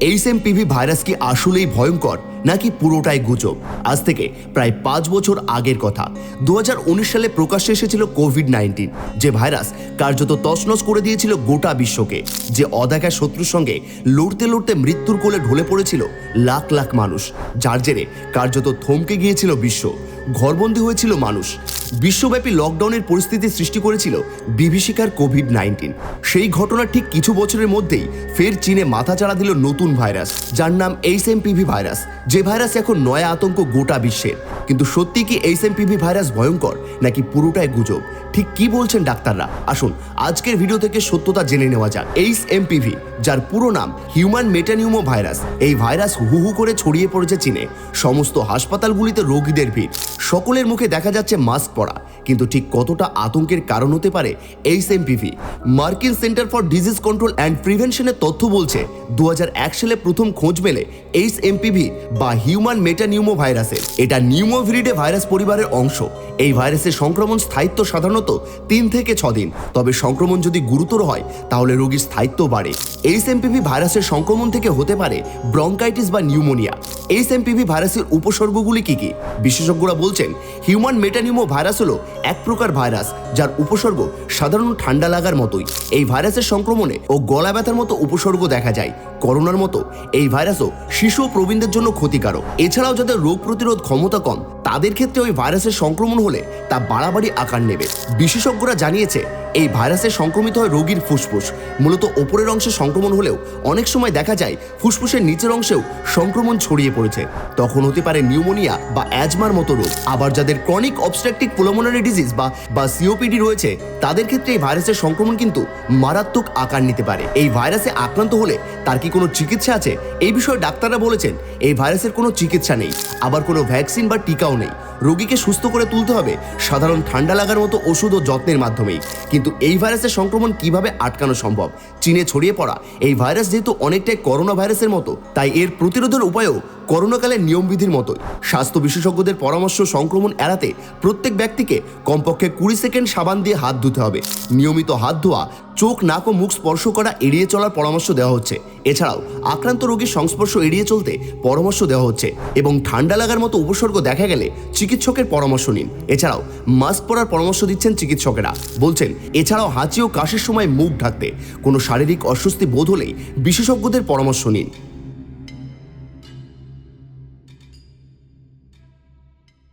HMPV virus কি আসলেই ভয়ঙ্কর নাকি পুরোটাই গুজব? আজ থেকে প্রায় 5 বছর আগের কথা। 2019 সালে প্রকাশ্যে এসেছিল কোভিড-19, যে ভাইরাস কার্যত তছনছ করে দিয়েছিল গোটা বিশ্বকে, যে অদেখা শত্রুর সঙ্গে লড়তে লড়তে মৃত্যুর কোলে ঢলে পড়েছিল লাখ লাখ মানুষ, যার জেরে কার্যত থমকে গিয়েছিল বিশ্ব, ঘরবন্দি হয়েছিল মানুষ। বিশ্বব্যাপী লকডাউনের পরিস্থিতি সৃষ্টি করেছিল বিভীষিকার কোভিড-19। সেই ঘটনার ঠিক কিছু বছরের মধ্যেই ফের চীনে মাথাচাড়া দিল নতুন ভাইরাস, যার নাম এইচএমপিভি ভাইরাস, যে ভাইরাস এখন নয়া আতঙ্ক গোটা বিশ্বের। কিন্তু সত্যি কি এইচএমপিভি ভাইরাস ভয়ঙ্কর নাকি পুরোটাই গুজব? ঠিক কি বলছেন ডাক্তাররা? আসুন আজকের ভিডিও থেকে সত্যতা জেনে নেওয়া যাক। এইচএমপিভি, যার পুরো নাম হিউম্যান মেটানিউমো ভাইরাস, এই ভাইরাস হু হু করে ছড়িয়ে পড়েছে চীনে। সমস্ত হাসপাতালগুলিতে রোগীদের ভিড়, সকলের মুখে দেখা যাচ্ছে মাস্ক পরা। কিন্তু ঠিক কতটা আতঙ্কের কারণ হতে পারে এইচএমপিভি? মার্কিন centre for disease control and প্রিভেনশনের তথ্য বলছে 2001 সালে প্রথম খোঁজ মেলে এইচএমপিভি বা হিউম্যান মেটানিউমো ভাইরাসের। এটা নিউমোভিরিডে ভাইরাস পরিবারের অংশ। এই ভাইরাসের সংক্রমণ স্থায়িত্ব সাধারণত 3 থেকে 6 দিন, তবে সংক্রমণ যদি গুরুতর হয় তাহলে রোগীর স্থায়িত্ব বাড়ে। এইচএমপিভি ভাইরাসের সংক্রমণ থেকে হতে পারে ব্রঙ্কাইটিস বা নিউমোনিয়া। এইচএমপিভি ভাইরাসের উপসর্গগুলি কি কি? বিশেষজ্ঞরা বলছেন হিউম্যান মেটানিউমো ভাইরাস হলো এক প্রকার ভাইরাস যার উপসর্গ সাধারণ ঠান্ডা লাগার মতোই। এই ভাইরাসের সংক্রমণে ও গলা ব্যথার মতো উপসর্গ দেখা যায়। করোনার মতো এই ভাইরাসও শিশু ও প্রবীণদের জন্য ক্ষতিকারক। এছাড়াও যাদের রোগ প্রতিরোধ ক্ষমতা কম, তাদের ক্ষেত্রে ওই ভাইরাসের সংক্রমণ হলে তা বাড়াবাড়ি আকার নেবে। বিশেষজ্ঞরা জানিয়েছে এই ভাইরাসে সংক্রমিত হয় রোগীর ফুসফুস। মূলত ওপরের অংশে সংক্রমণ হলেও অনেক সময় দেখা যায় ফুসফুসের নিচের অংশেও সংক্রমণ ছড়িয়ে পড়েছে। তখন হতে পারে নিউমোনিয়া বা অ্যাজমার মতো রোগ। আবার যাদের ক্রনিক অবস্ট্রাকটিভ পুলমোনারি ডিজিজ বা সিওপিডি রয়েছে, তাদের ক্ষেত্রে এই ভাইরাসের সংক্রমণ কিন্তু মারাত্মক আকার নিতে পারে। এই ভাইরাসে আক্রান্ত হলে তার কি কোনো চিকিৎসা আছে? এই বিষয়ে ডাক্তাররা বলেছেন এই ভাইরাসের কোনো চিকিৎসা নেই, আবার কোনো ভ্যাকসিন বা টিকাও নেই। রোগীকে সুস্থ করে তুলতে হবে সাধারণ ঠান্ডা লাগার মতো ওষুধ ও যত্নের মাধ্যমেই। কিন্তু এই ভাইরাসের সংক্রমণ কিভাবে আটকানো সম্ভব? চীনে ছড়িয়ে পড়া এই ভাইরাস যেহেতু অনেকটাই করোনা ভাইরাসের মতো, তাই এর প্রতিরোধের উপায়ও করোনাকালের নিয়মবিধির মতোই। স্বাস্থ্য বিশেষজ্ঞদের পরামর্শ, সংক্রমণ এড়াতে প্রত্যেক ব্যক্তিকে কমপক্ষে 20 সেকেন্ড সাবান দিয়ে হাত ধুতে হবে। নিয়মিত হাত ধোয়া, চোখ, নাক ও মুখ স্পর্শ করা এড়িয়ে চলার পরামর্শ দেওয়া হচ্ছে। এছাড়াও আক্রান্ত রোগীর সংস্পর্শ এড়িয়ে চলতে পরামর্শ দেওয়া হচ্ছে এবং ঠান্ডা লাগার মতো উপসর্গ দেখা গেলে চিকিৎসকের পরামর্শ নিন। এছাড়াও মাস্ক পরার পরামর্শ দিচ্ছেন চিকিৎসকেরা। বলছেন এছাড়াও হাঁচি ও কাশির সময় মুখ ঢাকতে, কোনো শারীরিক অস্বস্তি বোধ হলেই বিশেষজ্ঞদের পরামর্শ নিন।